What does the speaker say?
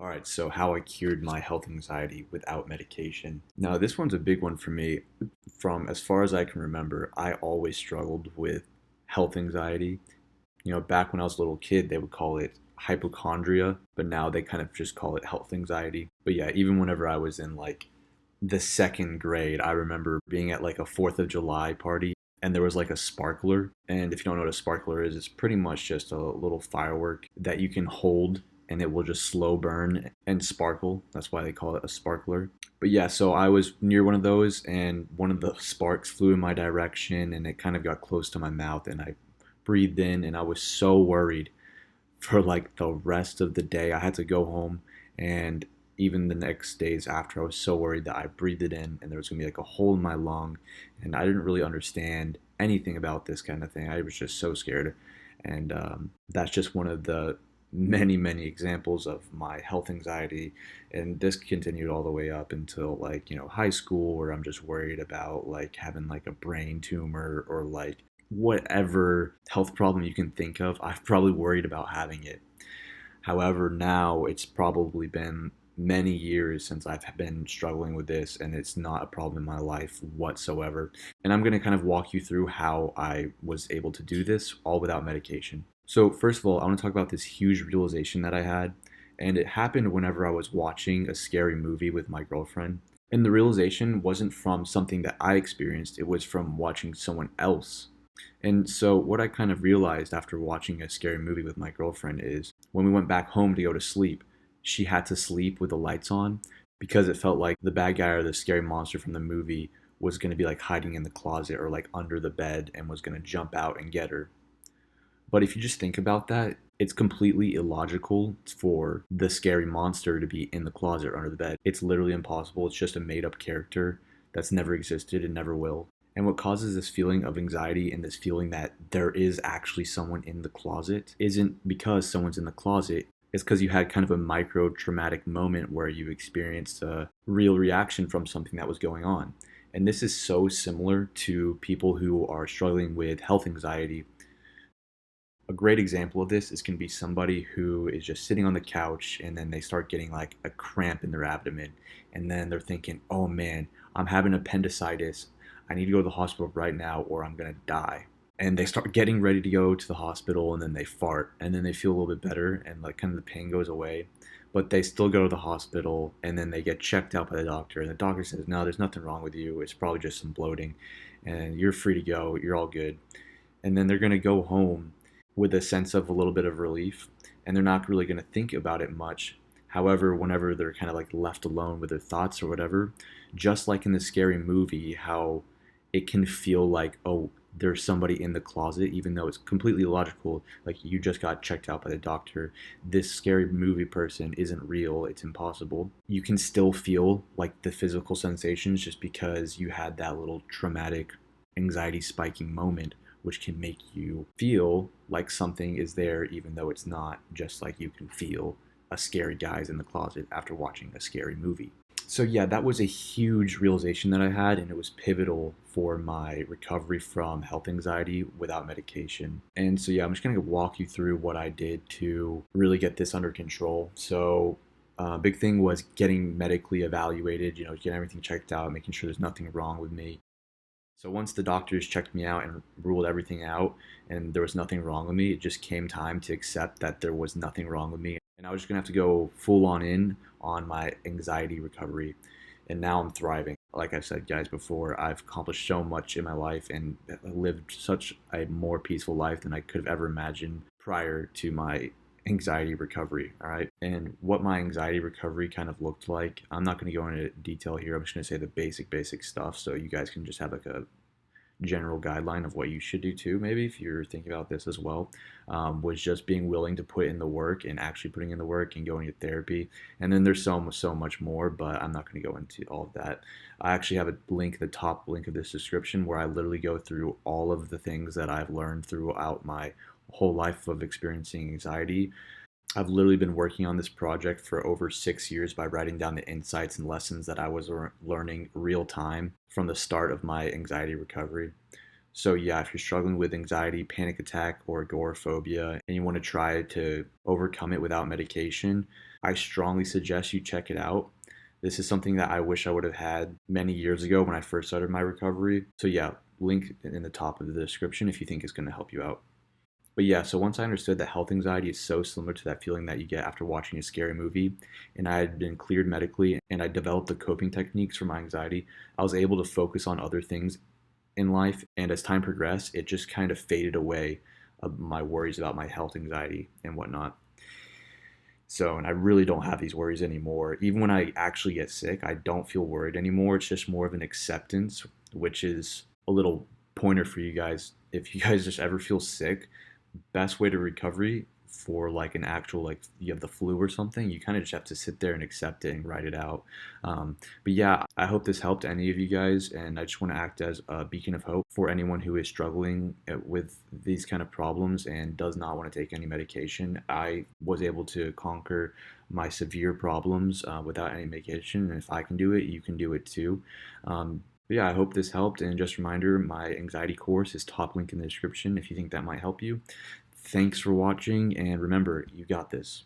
All right, so how I cured my health anxiety without medication. Now, this one's a big one for me. From as far as I can remember, I always struggled with health anxiety. Back when I was a little kid, they would call it hypochondria, but now they kind of just call it health anxiety. But yeah, even whenever I was in like the second grade, I remember being at like a 4th of July party and there was like a sparkler. And if you don't know what a sparkler is, it's pretty much just a little firework that you can hold and it will just slow burn and sparkle. That's why they call it a sparkler. But yeah, so I was near one of those and one of the sparks flew in my direction and it kind of got close to my mouth and I breathed in and I was so worried for like the rest of the day. I had to go home and even the next days after, I was so worried that I breathed it in and there was gonna be like a hole in my lung, and I didn't really understand anything about this kind of thing. I was just so scared, and that's just one of the many examples of my health anxiety, and this continued all the way up until like high school, where I'm just worried about like having like a brain tumor or like whatever health problem you can think of. I've probably worried about having it. However, now it's probably been many years since I've been struggling with this, and it's not a problem in my life whatsoever. And I'm going to kind of walk you through how I was able to do this all without medication. So, first of all, I want to talk about this huge realization that I had, and it happened whenever I was watching a scary movie with my girlfriend. And the realization wasn't from something that I experienced, it was from watching someone else. And so, what I kind of realized after watching a scary movie with my girlfriend is when we went back home to go to sleep, she had to sleep with the lights on because it felt like the bad guy or the scary monster from the movie was going to be like hiding in the closet or like under the bed and was going to jump out and get her. But if you just think about that, it's completely illogical for the scary monster to be in the closet or under the bed. It's literally impossible. It's just a made up character that's never existed and never will. And what causes this feeling of anxiety and this feeling that there is actually someone in the closet isn't because someone's in the closet. It's because you had kind of a micro traumatic moment where you experienced a real reaction from something that was going on. And this is so similar to people who are struggling with health anxiety. A great example of this is can be somebody who is just sitting on the couch and then they start getting like a cramp in their abdomen, and then they're thinking, oh man, I'm having appendicitis, I need to go to the hospital right now or I'm gonna die. And they start getting ready to go to the hospital and then they fart and then they feel a little bit better and like kind of the pain goes away, but they still go to the hospital and then they get checked out by the doctor and the doctor says, no, there's nothing wrong with you, it's probably just some bloating and you're free to go, you're all good. And then they're going to go home with a sense of a little bit of relief, and they're not really going to think about it much. However, whenever they're kind of like left alone with their thoughts or whatever, just like in the scary movie, how it can feel like, oh, there's somebody in the closet, even though it's completely illogical. Like you just got checked out by the doctor. This scary movie person isn't real. It's impossible. You can still feel like the physical sensations just because you had that little traumatic anxiety spiking moment, which can make you feel like something is there even though it's not, just like you can feel a scary guy's in the closet after watching a scary movie. So yeah, that was a huge realization that I had, and it was pivotal for my recovery from health anxiety without medication. And so yeah, I'm just gonna walk you through what I did to really get this under control. So big thing was getting medically evaluated, getting everything checked out, making sure there's nothing wrong with me. So once the doctors checked me out and ruled everything out and there was nothing wrong with me, it just came time to accept that there was nothing wrong with me. And I was just gonna have to go full on in on my anxiety recovery. And now I'm thriving. Like I said, guys, before, I've accomplished so much in my life and lived such a more peaceful life than I could have ever imagined prior to my anxiety recovery. All right. And what my anxiety recovery kind of looked like, I'm not going to go into detail here. I'm just going to say the basic stuff so you guys can just have like a general guideline of what you should do too, maybe if you're thinking about this as well, was just being willing to put in the work and actually putting in the work and going to therapy. And then there's so much more, but I'm not going to go into all of that. I actually have a link, the top link of this description, where I literally go through all of the things that I've learned throughout my whole life of experiencing anxiety. I've literally been working on this project for over 6 years by writing down the insights and lessons that I was learning real time from the start of my anxiety recovery. So, yeah, if you're struggling with anxiety, panic attack, or agoraphobia, and you want to try to overcome it without medication, I strongly suggest you check it out. This is something that I wish I would have had many years ago when I first started my recovery. So, yeah, link in the top of the description if you think it's going to help you out. But yeah, so once I understood that health anxiety is so similar to that feeling that you get after watching a scary movie, and I had been cleared medically and I developed the coping techniques for my anxiety, I was able to focus on other things in life. And as time progressed, it just kind of faded away, my worries about my health anxiety and whatnot. So, and I really don't have these worries anymore. Even when I actually get sick, I don't feel worried anymore. It's just more of an acceptance, which is a little pointer for you guys. If you guys just ever feel sick, best way to recovery for like an actual, like you have the flu or something, you kind of just have to sit there and accept it and write it out. But yeah, I hope this helped any of you guys, and I just want to act as a beacon of hope for anyone who is struggling with these kind of problems and does not want to take any medication. I was able to conquer my severe problems without any medication, and if I can do it, you can do it too. But yeah, I hope this helped. And just a reminder, my anxiety course is top link in the description if you think that might help you. Thanks for watching, and remember, you got this.